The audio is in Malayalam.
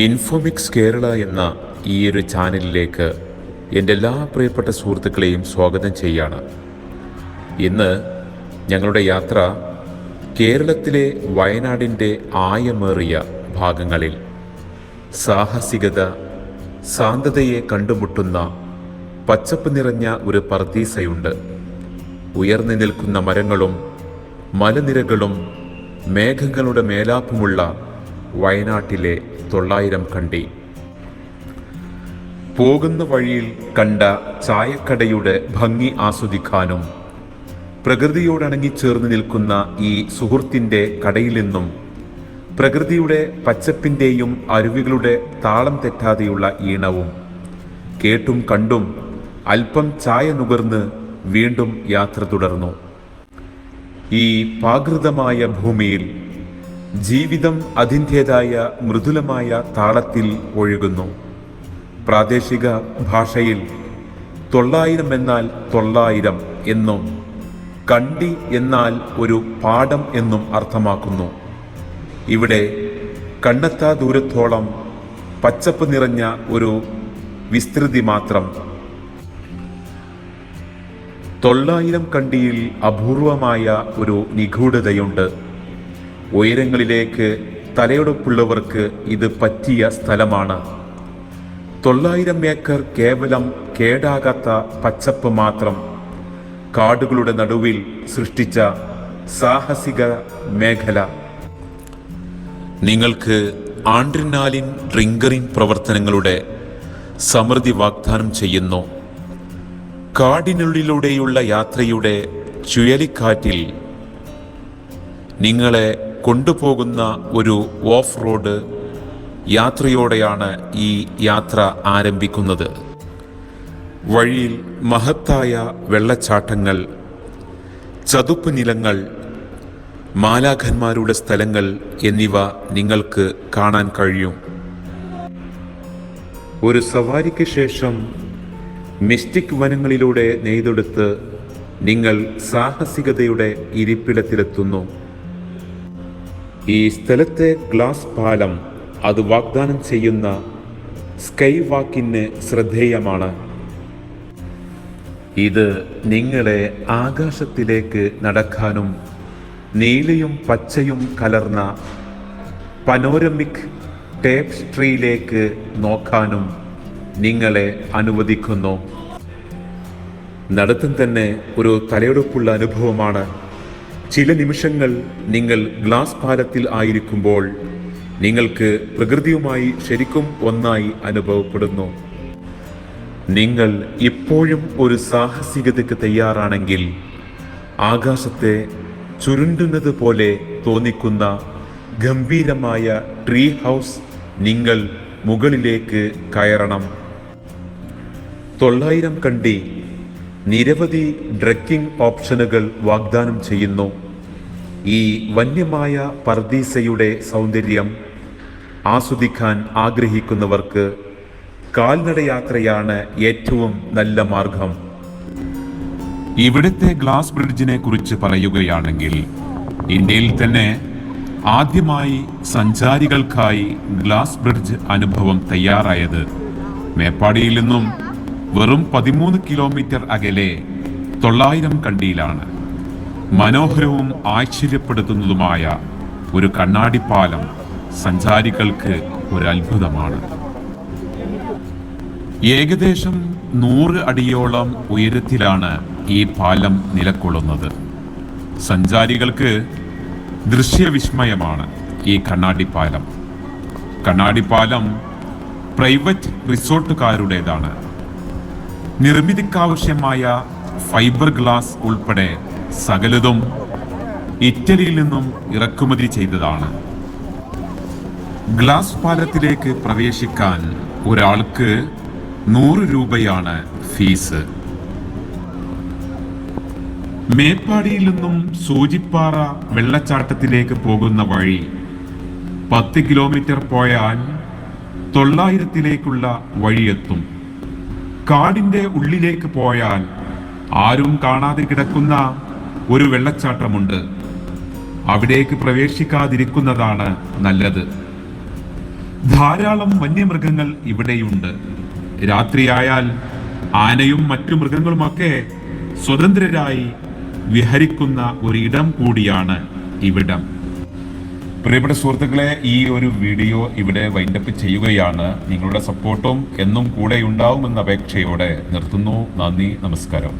ഇൻഫോമിക്സ് കേരള എന്ന ഈ ഒരു ചാനലിലേക്ക് എൻ്റെ എല്ലാ പ്രിയപ്പെട്ട സുഹൃത്തുക്കളെയും സ്വാഗതം ചെയ്യാണ്. ഇന്ന് ഞങ്ങളുടെ യാത്ര കേരളത്തിലെ വയനാടിൻ്റെ ആയമേറിയ ഭാഗങ്ങളിൽ സാഹസികത, ശാന്തതയെ കണ്ടുമുട്ടുന്ന പച്ചപ്പ് നിറഞ്ഞ ഒരു പർദീസയുണ്ട്. ഉയർന്നു നിൽക്കുന്ന മരങ്ങളും മലനിരകളും മേഘങ്ങളുടെ മേലാപ്പുമുള്ള വയനാട്ടിലെ 900 കണ്ടി. പോകുന്ന വഴിയിൽ കണ്ട ചായക്കടയുടെ ഭംഗി ആസ്വദിക്കാനും പ്രകൃതിയോടണങ്ങിച്ചേർന്ന് നിൽക്കുന്ന ഈ സുഹൃത്തിൻ്റെ കടയിൽ നിന്നും പ്രകൃതിയുടെ പച്ചപ്പിൻ്റെയും അരുവികളുടെ താളം തെറ്റാതെയുള്ള ഈണവും കേട്ടും കണ്ടും അല്പം ചായ നുകർന്ന് വീണ്ടും യാത്ര തുടർന്നു. ഈ പ്രാകൃതമായ ഭൂമിയിൽ ജീവിതം അതിൻ്റേതായ മൃദുലമായ താളത്തിൽ ഒഴുകുന്നു. പ്രാദേശിക ഭാഷയിൽ 900 എന്നാൽ 900 എന്നും കണ്ടി എന്നാൽ ഒരു പാടം എന്നും അർത്ഥമാക്കുന്നു. ഇവിടെ കണ്ണെത്താ ദൂരത്തോളം പച്ചപ്പ് നിറഞ്ഞ ഒരു വിസ്തൃതി മാത്രം. 900 കണ്ടിയിൽ അപൂർവമായ ഒരു നിഗൂഢതയുണ്ട്. ഉയരങ്ങളിലേക്ക് തലയെടുപ്പുള്ളവർക്ക് ഇത് പറ്റിയ സ്ഥലമാണ്. 900 ഏക്കർ കേവലം കേടാകാത്ത പച്ചപ്പ് മാത്രം കാടുകളുടെ നടുവിൽ സൃഷ്ടിച്ച സാഹസിക മേഖല നിങ്ങൾക്ക് ആഡ്രിനാലിൻ ട്രിഗറിംഗ് പ്രവർത്തനങ്ങളുടെ സമൃദ്ധി വാഗ്ദാനം ചെയ്യുന്നു. കാടിനുള്ളിലൂടെയുള്ള യാത്രയുടെ ചുഴലിക്കാറ്റിൽ നിങ്ങളെ കൊണ്ടുപോകുന്ന ഒരു ഓഫ് റോഡ് യാത്രയോടെയാണ് ഈ യാത്ര ആരംഭിക്കുന്നത്. വഴിയിൽ മഹത്തായ വെള്ളച്ചാട്ടങ്ങൾ, ചതുപ്പ് നിലങ്ങൾ, മാലാഖന്മാരുടെ സ്ഥലങ്ങൾ എന്നിവ നിങ്ങൾക്ക് കാണാൻ കഴിയും. ഒരു സവാരിക്ക് ശേഷം മിസ്റ്റിക് വനങ്ങളിലൂടെ നെയ്തെടുത്ത് നിങ്ങൾ സാഹസികതയുടെ ഇരിപ്പിടത്തിലെത്തുന്നു. ഈ സ്ഥലത്തെ ഗ്ലാസ് പാലം അത് വാഗ്ദാനം ചെയ്യുന്ന സ്കൈ വാക്കിന് ശ്രദ്ധേയമാണ്. ഇത് നിങ്ങളെ ആകാശത്തിലേക്ക് നടക്കാനും നീലയും പച്ചയും കലർന്ന പനോരമിക് ടേപ്സ്ട്രിയിലേക്ക് നോക്കാനും നിങ്ങളെ അനുവദിക്കുന്നു. നടത്തം തന്നെ ഒരു തലയെടുപ്പുള്ള അനുഭവമാണ്. ചില നിമിഷങ്ങൾ നിങ്ങൾ ഗ്ലാസ് പാലത്തിൽ ആയിരിക്കുമ്പോൾ നിങ്ങൾക്ക് പ്രകൃതിയുമായി ശരിക്കും ഒന്നായി അനുഭവപ്പെടുന്നു. നിങ്ങൾ ഇപ്പോഴും ഒരു സാഹസികതയ്ക്ക് തയ്യാറാണെങ്കിൽ ആകാശത്തെ ചുരുണ്ടുന്നത് പോലെ തോന്നിക്കുന്ന ഗംഭീരമായ ട്രീ ഹൗസ് നിങ്ങൾ മുകളിലേക്ക് കയറണം. 900 കണ്ടി നിരവധി ട്രെക്കിംഗ് ഓപ്ഷനുകൾ വാഗ്ദാനം ചെയ്യുന്നു. ഈ വന്യമായ പർദീസയുടെ സൗന്ദര്യം ആസ്വദിക്കാൻ ആഗ്രഹിക്കുന്നവർക്ക് കാൽനടയാത്രയാണ് ഏറ്റവും നല്ല മാർഗം. ഇവിടുത്തെ ഗ്ലാസ് ബ്രിഡ്ജിനെ കുറിച്ച് പറയുകയാണെങ്കിൽ ഇന്ത്യയിൽ തന്നെ ആദ്യമായി സഞ്ചാരികൾക്കായി ഗ്ലാസ് ബ്രിഡ്ജ് അനുഭവം തയ്യാറായത് മേപ്പാടിയിൽ നിന്നും വെറും 13 കിലോമീറ്റർ അകലെ 900 കണ്ടിയിലാണ്. മനോഹരവും ആശ്ചര്യപ്പെടുത്തുന്നതുമായ ഒരു കണ്ണാടിപ്പാലം സഞ്ചാരികൾക്ക് ഒരു അത്ഭുതമാണ്. ഏകദേശം 100 അടിയോളം ഉയരത്തിലാണ് ഈ പാലം നിലകൊള്ളുന്നത്. സഞ്ചാരികൾക്ക് ദൃശ്യവിസ്മയമാണ് ഈ കണ്ണാടിപ്പാലം. കണ്ണാടിപ്പാലം പ്രൈവറ്റ് റിസോർട്ടുകാരുടേതാണ്. നിർമ്മിതിക്കാവശ്യമായ ഫൈബർ ഗ്ലാസ് ഉൾപ്പെടെ സകലതും ഇറ്റലിയിൽ നിന്നും ഇറക്കുമതി ചെയ്തതാണ്. ഗ്ലാസ് പാലത്തിലേക്ക് പ്രവേശിക്കാൻ ഒരാൾക്ക് 100 രൂപയാണ് ഫീസ്. മേപ്പാടിയിൽ നിന്നും സൂചിപ്പാറ വെള്ളച്ചാട്ടത്തിലേക്ക് പോകുന്ന വഴി 10 കിലോമീറ്റർ പോയാൽ 900-ലേക്കുള്ള വഴിയെത്തും. കാടിന്റെ ഉള്ളിലേക്ക് പോയാൽ ആരും കാണാതെ കിടക്കുന്ന ഒരു വെള്ളച്ചാട്ടമുണ്ട്. അവിടേക്ക് പ്രവേശിക്കാതിരിക്കുന്നതാണ് നല്ലത്. ധാരാളം വന്യമൃഗങ്ങൾ ഇവിടെയുണ്ട്. രാത്രിയായാൽ ആനയും മറ്റു മൃഗങ്ങളുമൊക്കെ സ്വതന്ത്രരായി വിഹരിക്കുന്ന ഒരിടം കൂടിയാണ് ഇവിടം. പ്രിയപ്പെട്ട സുഹൃത്തുക്കളെ, ഈ ഒരു വീഡിയോ ഇവിടെ വൈൻഡപ്പ് ചെയ്യുകയാണ്. നിങ്ങളുടെ സപ്പോർട്ടും എന്നും കൂടെ ഉണ്ടാവുമെന്ന അപേക്ഷയോടെ നിർത്തുന്നു. നന്ദി, നമസ്കാരം.